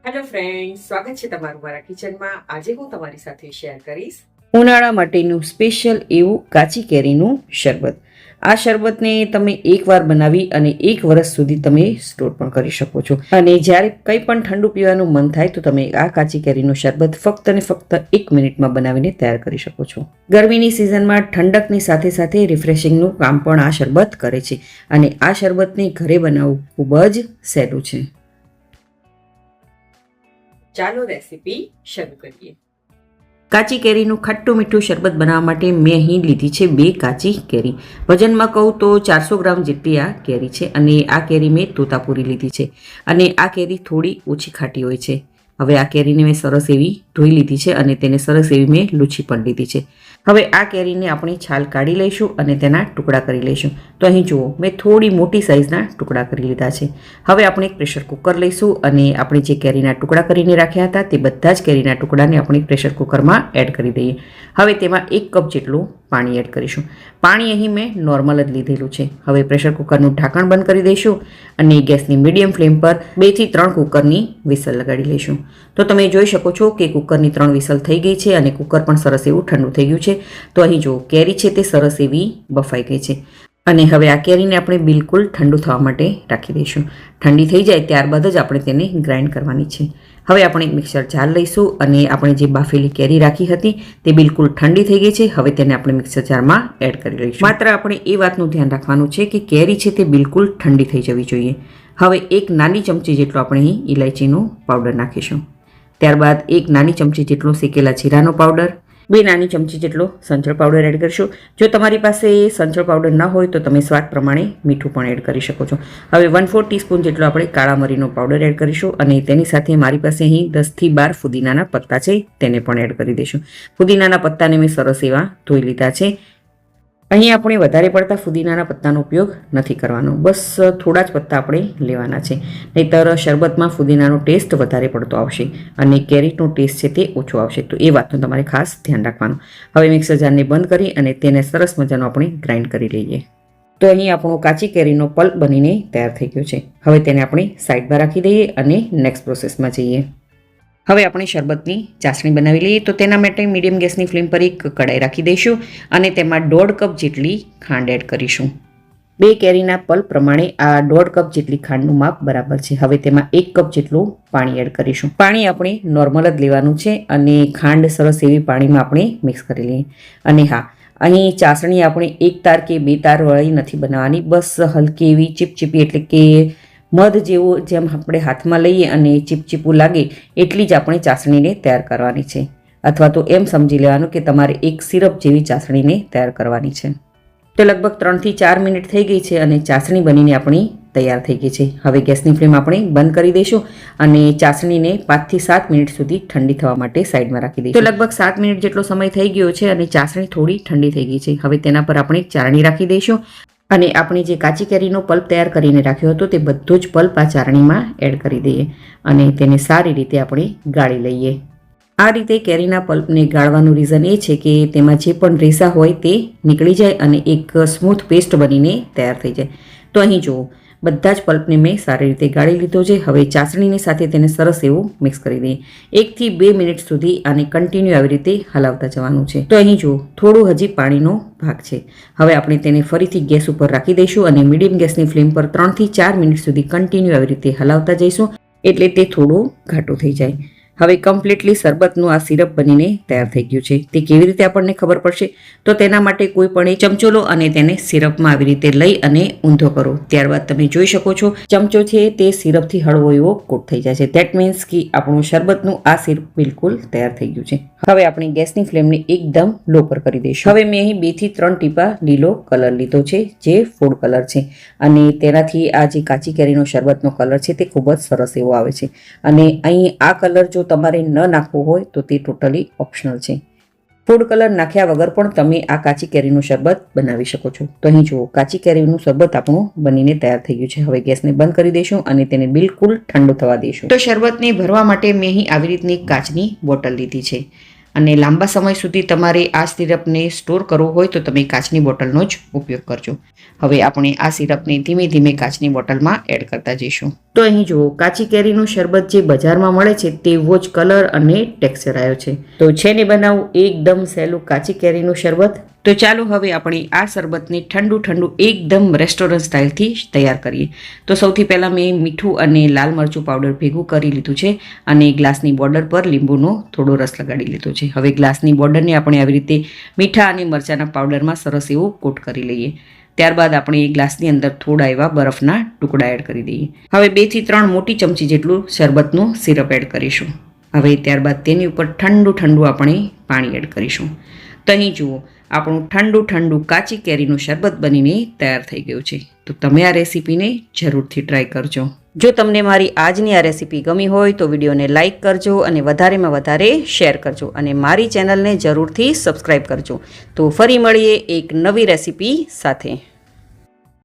Hello friends, સ્વાગત છે તમારું મારા કિચનમાં. આજે હું તમારી સાથે શેર કરીશ ઉનાળા માટેનું સ્પેશિયલ એવું કાચી કેરીનું શરબત. આ શરબતને તમે એકવાર બનાવી અને 1 વર્ષ સુધી તમે સ્ટોર પણ કરી શકો છો. અને જ્યારે કંઈ પણ ઠંડુ પીવાનું મન થાય તો તમે આ કાચી કેરીનું શરબત ફક્ત ને ફક્ત 1 મિનિટમાં બનાવીને તૈયાર કરી શકો છો. ગરમીની સિઝનમાં ઠંડકની સાથે સાથે રિફ્રેશિંગનું કામ પણ આ શરબત કરે છે અને આ શરબતને ઘરે બનાવવું ખૂબ જ સહેલું છે. ચાલો રેસીપી શરૂ કરીએ. કાચી કેરીનું ખાટું મીઠું શરબત બનાવવા માટે મેં અહીં લીધી છે 2 કાચી કેરી. વજનમાં કહું તો 400 ગ્રામ જેટલી આ કેરી છે અને આ કેરી મેં તોતાપુરી લીધી છે અને આ કેરી થોડી ઓછી ખાટી હોય છે. હવે આ કેરીને મેં સરસ એવી ધોઈ લીધી છે અને તેને સરસ એવી મેં લૂછી પણ લીધી છે. હવે આ કેરીને આપણે છાલ કાઢી લઈશું અને તેના ટુકડા કરી લઈશું. તો અહીં જુઓ, મેં થોડી મોટી સાઇઝના ટુકડા કરી લીધા છે. હવે આપણે એક પ્રેશર કુકર લઈશું અને આપણે જે કેરીના ટુકડા કરીને રાખ્યા હતા તે બધા જ કેરીના ટુકડાને આપણે પ્રેશર કુકરમાં એડ કરી દઈએ. હવે તેમાં 1 કપ જેટલું પાણી એડ કરીશું. પાણી અહીં મેં નોર્મલ જ લીધેલું છે. હવે પ્રેશર કુકરનું ઢાંકણ બંધ કરી દઈશું અને ગેસની મીડિયમ ફ્લેમ પર 2 થી 3 કુકરની વિસલ લગાડી લઈશું. તો તમે જોઈ શકો છો કે કુકરની 3 વિસલ થઈ ગઈ છે અને કુકર પણ સરસ એવું ઠંડુ થઈ ગયું છે. તો અહીં જો કેરી છે તે સરસ એવી બફાઈ ગઈ છે અને હવે આ કેરીને આપણે બિલકુલ ઠંડુ થવા માટે રાખી દઈશું. ઠંડી થઈ જાય ત્યારબાદ જ આપણે તેને ગ્રાઇન્ડ કરવાની છે. હવે આપણે એક મિક્સર જાર લઈશું અને આપણે જે બાફેલી કેરી રાખી હતી તે બિલકુલ ઠંડી થઈ ગઈ છે. હવે તેને આપણે મિક્સર જારમાં એડ કરી લઈશું. માત્ર આપણે એ વાતનું ધ્યાન રાખવાનું છે કે કેરી છે તે બિલકુલ ઠંડી થઈ જવી જોઈએ. હવે 1 નાની ચમચી જેટલો આપણે અહીં ઇલાયચીનો પાવડર નાખીશું. ત્યારબાદ 1 નાની ચમચી જેટલો શેકેલા જીરાનો પાવડર, 2 નાની ચમચી જેટલો સંચળ પાવડર એડ કરશું. જો તમારી પાસે સંચળ પાવડર ન હોય તો તમે સ્વાદ પ્રમાણે મીઠું પણ એડ કરી શકો છો. હવે 1/4 ટીસ્પૂન જેટલો આપણે કાળા મરીનો પાવડર એડ કરીશું અને તેની સાથે મારી પાસે અહીં 10 થી 12 ફુદીનાના પત્તા છે તેને પણ એડ કરી દઈશું. ફુદીનાના પત્તાને મેં સરસ એવા ધોઈ લીધા છે. અહીં આપણે વધારે પડતા ફુદીનાના પત્તાનો ઉપયોગ નથી કરવાનો, બસ થોડા જ પત્તા આપણે લેવાના છે. નહીંતર શરબતમાં ફુદીનાનો ટેસ્ટ વધારે પડતો આવશે અને કેરીનો ટેસ્ટ છે તે ઓછો આવશે. તો એ વાતનું તમારે ખાસ ધ્યાન રાખવાનું. હવે મિક્સર જારને બંધ કરી અને તેને સરસ મજાનો આપણે ગ્રાઇન્ડ કરી લઈએ. તો અહીં આપણો કાચી કેરીનો પલ્પ બનીને તૈયાર થઈ ગયો છે. હવે તેને આપણે સાઈડમાં રાખી દઈએ અને નેક્સ્ટ પ્રોસેસમાં જઈએ. હવે આપણે શરબતની ચાસણી બનાવી લઈએ. તો તેના માટે મીડિયમ ગેસની ફ્લેમ પર એક કડાઈ રાખી દઈશું અને તેમાં 1.5 કપ જેટલી ખાંડ એડ કરીશું. 2 કેરીના પલ્પ પ્રમાણે આ 1.5 કપ જેટલી ખાંડનું માપ બરાબર છે. હવે તેમાં 1 કપ જેટલું પાણી એડ કરીશું. પાણી આપણે નોર્મલ જ લેવાનું છે અને ખાંડ સરસ એવી પાણીમાં આપણે મિક્સ કરી લઈએ. અને હા, અહીં ચાસણી આપણે 1 તાર કે 2 તાર વાળી નથી બનાવવાની, બસ હલકી એવી ચીપચીપી, એટલે કે મધ જેવું જેમ આપણે હાથમાં લઈએ અને ચીપચીપું લાગે એટલી જ આપણે ચાસણીને તૈયાર કરવાની છે. અથવા તો એમ સમજી લેવાનું કે તમારે એક સિરપ જેવી ચાસણીને તૈયાર કરવાની છે. તો લગભગ 3 થી 4 મિનિટ થઈ ગઈ છે અને ચાસણી બનીને આપણી તૈયાર થઈ ગઈ છે. હવે ગેસની ફ્લેમ આપણે બંધ કરી દઈશું અને ચાસણીને 5 થી 7 મિનિટ સુધી ઠંડી થવા માટે સાઈડમાં રાખી દઈશું. તો લગભગ 7 મિનિટ જેટલો સમય થઈ ગયો છે અને ચાસણી થોડી ઠંડી થઈ ગઈ છે. હવે તેના પર આપણે ચારણી રાખી દઈશું અને આપણે જે કાચી કેરીનો પલ્પ તૈયાર કરીને રાખ્યો હતો તે બધો જ પલ્પ આ ચારણીમાં એડ કરી દઈએ અને તેને સારી રીતે આપણે ગાળી લઈએ. આ રીતે કેરીના પલ્પને ગાળવાનું રીઝન એ છે કે તેમાં જે પણ રેસા હોય તે નીકળી જાય અને એક સ્મૂથ પેસ્ટ બનીને તૈયાર થઈ જાય. તો અહીં જુઓ, બધા જ પલ્પને મેં સારી રીતે ગાળી લીધો છે. હવે ચાસણીની સાથે તેને સરસ એવું મિક્સ કરી દઈએ. 1 થી 2 મિનિટ સુધી આને કન્ટિન્યુ આવી રીતે હલાવતા જવાનું છે. તો અહીં જુઓ, થોડું હજી પાણીનો ભાગ છે. હવે આપણે તેને ફરીથી ગેસ ઉપર રાખી દઈશું અને મીડિયમ ગેસની ફ્લેમ પર 3 થી 4 મિનિટ સુધી કન્ટિન્યુ આવી રીતે હલાવતા જઈશું એટલે તે થોડું ઘાટું થઈ જાય. હવે કમ્પ્લીટલી શરબતનું આ સિરપ બનીને તૈયાર થઈ ગયું છે. તે કેવી રીતે આપણને ખબર પડશે? તો તેના માટે કોઈ પણ એક ચમચો લો અને તેને સિરપમાં આવી રીતે લઈ અને ઊંધો કરો. ત્યારબાદ તમે જોઈ શકો છો ચમચો છે તે સિરપથી હળવો એવો કોટ થઈ જાય છે. ધેટ મીન્સ કે આપણું શરબતનું આ સિરપ બિલકુલ તૈયાર થઈ ગયું છે. હવે આપણે ગેસની ફ્લેમને એકદમ લો પર કરી દઈશું. હવે મેં અહીં 2 થી 3 ટીપા લીલો કલર લીધો છે જે ફૂડ કલર છે અને તેનાથી આ જે કાચી કેરીનો શરબતનો કલર છે તે ખૂબ જ સરસ એવો આવે છે. અને અહીં આ કલર જો તમારે ન નાખવો હોય તો તે ટોટલી ઓપ્શનલ છે. ફૂડ કલર નાખ્યા વગર પણ તમે આ કાચી કેરીનું શરબત બનાવી શકો છો. તો અહીં જુઓ, કાચી કેરીનું શરબત આપણું બનીને તૈયાર થઈ ગયું છે. હવે ગેસને બંધ કરી દઈશું અને તેને બિલકુલ ઠંડુ થવા દઈશું. તો શરબતને ભરવા માટે મેં અહીં આવી રીતની કાચની બોટલ લીધી છે અને લાંબા સમય સુધી તમારે આ સિરપને સ્ટોર કરવો હોય તો તમે કાચની બોટલનો જ ઉપયોગ કરજો. હવે આપણે આ સિરપને ધીમે ધીમે કાચની બોટલમાં એડ કરતા જઈશું. તો અહીં જુઓ, કાચી કેરીનું શરબત જે બજારમાં મળે છે તેવો જ કલર અને ટેક્સચર આવ્યો છે. તો છે ને બનાવવું એકદમ સહેલું કાચી કેરીનું શરબત. તો ચાલો હવે આપણે આ શરબતને ઠંડુ એકદમ રેસ્ટોરન્ટ સ્ટાઇલથી તૈયાર કરીએ. તો સૌથી પહેલાં મેં મીઠું અને લાલ મરચું પાવડર ભેગું કરી લીધું છે અને ગ્લાસની બોર્ડર પર લીંબુનો થોડો રસ લગાડી લીધો છે. હવે ગ્લાસની બોર્ડરને આપણે આવી રીતે મીઠા અને મરચાંના પાવડરમાં સરસ એવું કોટ કરી લઈએ. ત્યારબાદ આપણે એ ગ્લાસની અંદર થોડા એવા બરફના ટુકડા એડ કરી દઈએ. હવે 2 થી 3 મોટી ચમચી જેટલું શરબતનું સિરપ એડ કરીશું. હવે ત્યારબાદ તેની ઉપર ઠંડુ આપણે પાણી એડ કરીશું. તો અહીં જુઓ, આપણું ઠંડુ કાચી કેરીનું શરબત બનીને તૈયાર થઈ ગયું છે. તો તમે આ રેસીપીને જરૂરથી ટ્રાય કરજો. જો તમને મારી આજની આ રેસીપી ગમી હોય તો વિડીયોને લાઇક કરજો અને વધારેમાં વધારે શેર કરજો અને મારી ચેનલને જરૂરથી સબસ્ક્રાઈબ કરજો. તો ફરી મળીએ એક નવી રેસીપી સાથે.